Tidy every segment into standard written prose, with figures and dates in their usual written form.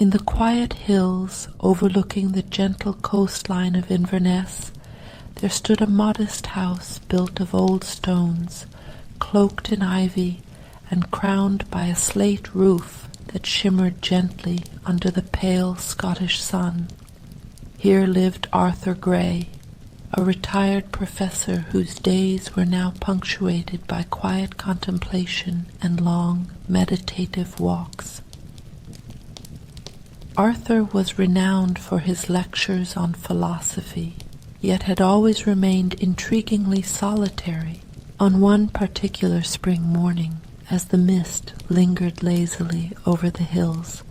In the quiet hills overlooking the gentle coastline of Inverness, there stood a modest house built of old stones, cloaked in ivy and crowned by a slate roof that shimmered gently under the pale Scottish sun. Here lived Arthur Gray, a retired professor whose days were now punctuated by quiet contemplation and long, meditative walks. Arthur was renowned for his lectures on philosophy, yet had always remained intriguingly solitary. On one particular spring morning, as the mist lingered lazily over the hills,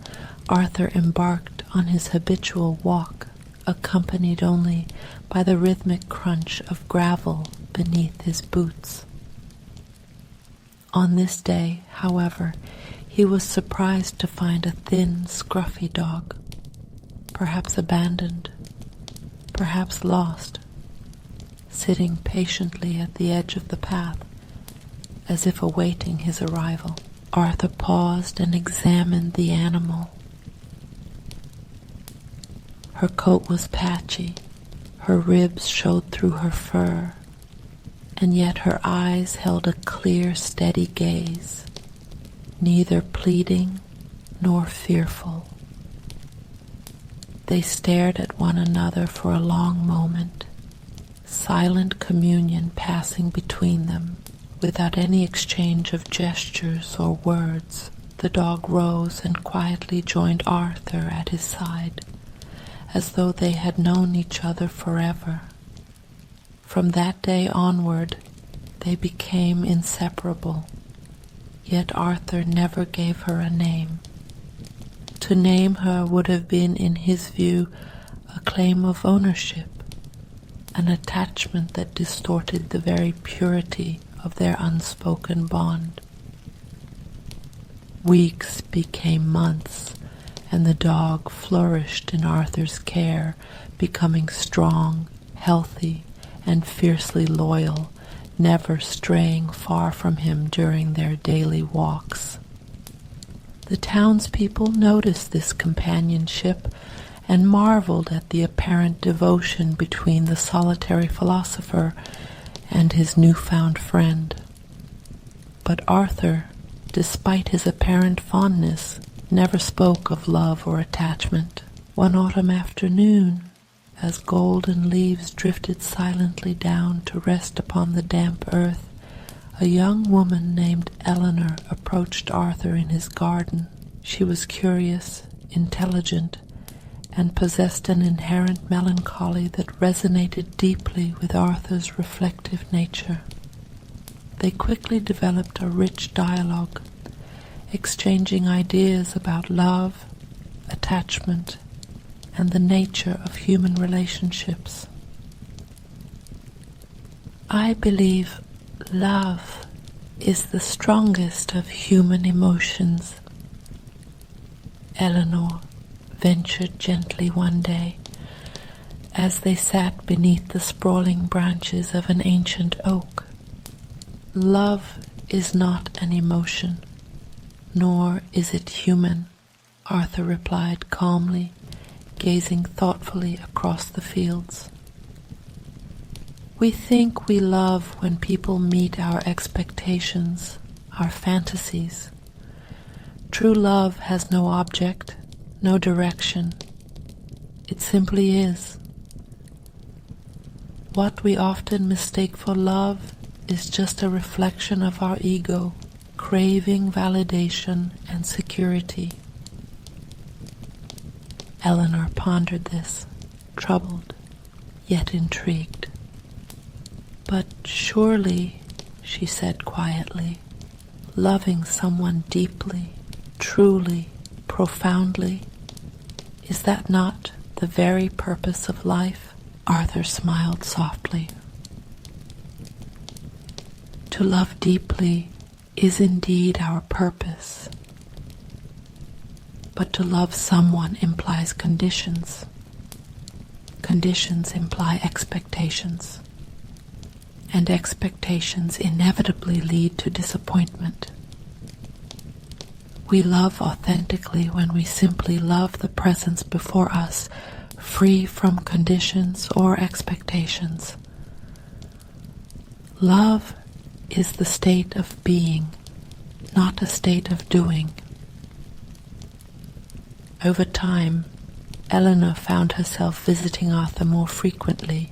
Arthur embarked on his habitual walk, accompanied only by the rhythmic crunch of gravel beneath his boots. On this day, however, he was surprised to find a thin, scruffy dog, perhaps abandoned, perhaps lost, sitting patiently at the edge of the path, as if awaiting his arrival. Arthur paused and examined the animal. Her coat was patchy, her ribs showed through her fur, and yet her eyes held a clear, steady gaze, neither pleading nor fearful. They stared at one another for a long moment, silent communion passing between them, without any exchange of gestures or words. The dog rose and quietly joined Arthur at his side, as though they had known each other forever. From that day onward, they became inseparable, yet Arthur never gave her a name. To name her would have been, in his view, a claim of ownership, an attachment that distorted the very purity of their unspoken bond. Weeks became months, and the dog flourished in Arthur's care, becoming strong, healthy, and fiercely loyal, never straying far from him during their daily walks. The townspeople noticed this companionship and marveled at the apparent devotion between the solitary philosopher and his newfound friend. But Arthur, despite his apparent fondness, never spoke of love or attachment. One autumn afternoon, as golden leaves drifted silently down to rest upon the damp earth, a young woman named Eleanor approached Arthur in his garden. She was curious, intelligent, and possessed an inherent melancholy that resonated deeply with Arthur's reflective nature. They quickly developed a rich dialogue, exchanging ideas about love, attachment, and the nature of human relationships. "I believe love is the strongest of human emotions," Eleanor ventured gently one day, as they sat beneath the sprawling branches of an ancient oak. "Love is not an emotion, nor is it human," Arthur replied calmly, gazing thoughtfully across the fields. "We think we love when people meet our expectations, our fantasies. True love has no object, no direction. It simply is. What we often mistake for love is just a reflection of our ego, craving validation and security." Eleanor pondered this, troubled, yet intrigued. "But surely," she said quietly, "loving someone deeply, truly, profoundly, is that not the very purpose of life?" Arthur smiled softly. "To love deeply is indeed our purpose, but to love someone implies conditions. Conditions imply expectations, and expectations inevitably lead to disappointment. We love authentically when we simply love the presence before us, free from conditions or expectations. Love is the state of being, not a state of doing. Over time, Eleanor found herself visiting Arthur more frequently,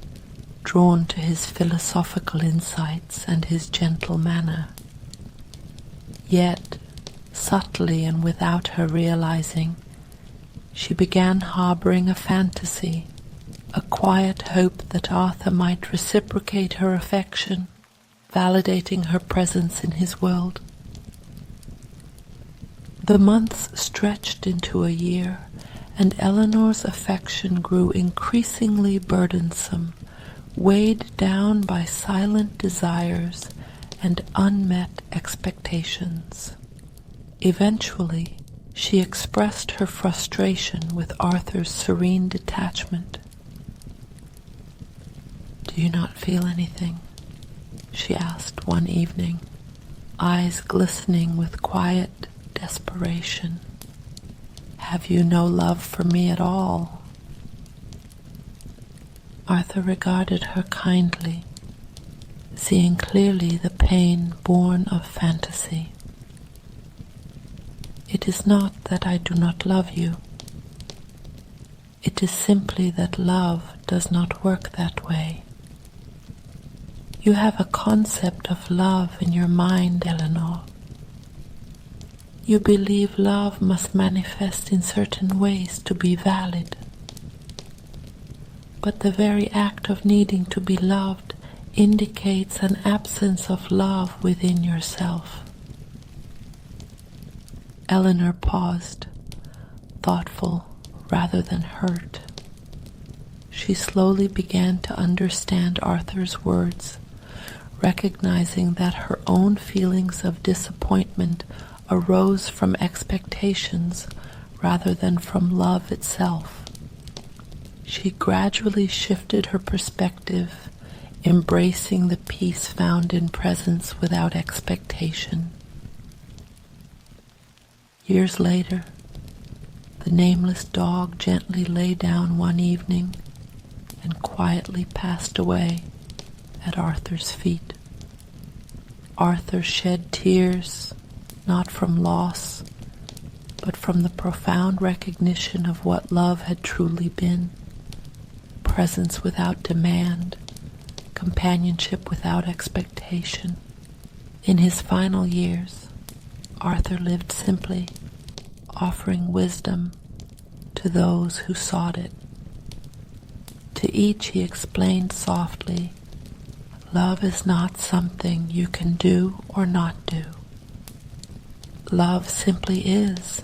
drawn to his philosophical insights and his gentle manner. Yet, subtly and without her realizing, she began harboring a fantasy, a quiet hope that Arthur might reciprocate her affection, validating her presence in his world. The months stretched into a year, and Eleanor's affection grew increasingly burdensome, weighed down by silent desires and unmet expectations. Eventually, she expressed her frustration with Arthur's serene detachment. "Do you not feel anything?" she asked one evening, eyes glistening with quiet desperation. "Have you no love for me at all?" Arthur regarded her kindly, seeing clearly the pain born of fantasy. "It is not that I do not love you. It is simply that love does not work that way. You have a concept of love in your mind, Eleanor. You believe love must manifest in certain ways to be valid. But the very act of needing to be loved indicates an absence of love within yourself." Eleanor paused, thoughtful rather than hurt. She slowly began to understand Arthur's words, recognizing that her own feelings of disappointment arose from expectations rather than from love itself. She gradually shifted her perspective, embracing the peace found in presence without expectation. Years later, the nameless dog gently lay down one evening and quietly passed away at Arthur's feet. Arthur shed tears, not from loss, but from the profound recognition of what love had truly been: presence without demand, companionship without expectation. In his final years, Arthur lived simply, offering wisdom to those who sought it. To each he explained softly, "Love is not something you can do or not do. Love simply is.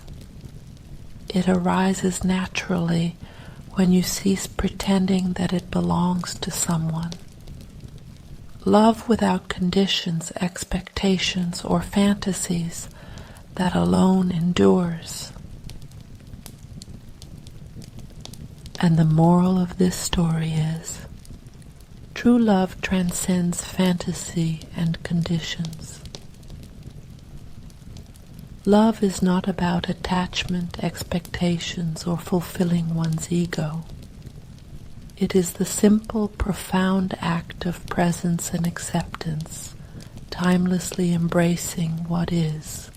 It arises naturally when you cease pretending that it belongs to someone. Love without conditions, expectations, or fantasies, that alone endures." And the moral of this story is, true love transcends fantasy and conditions. Love is not about attachment, expectations, or fulfilling one's ego. It is the simple, profound act of presence and acceptance, timelessly embracing what is.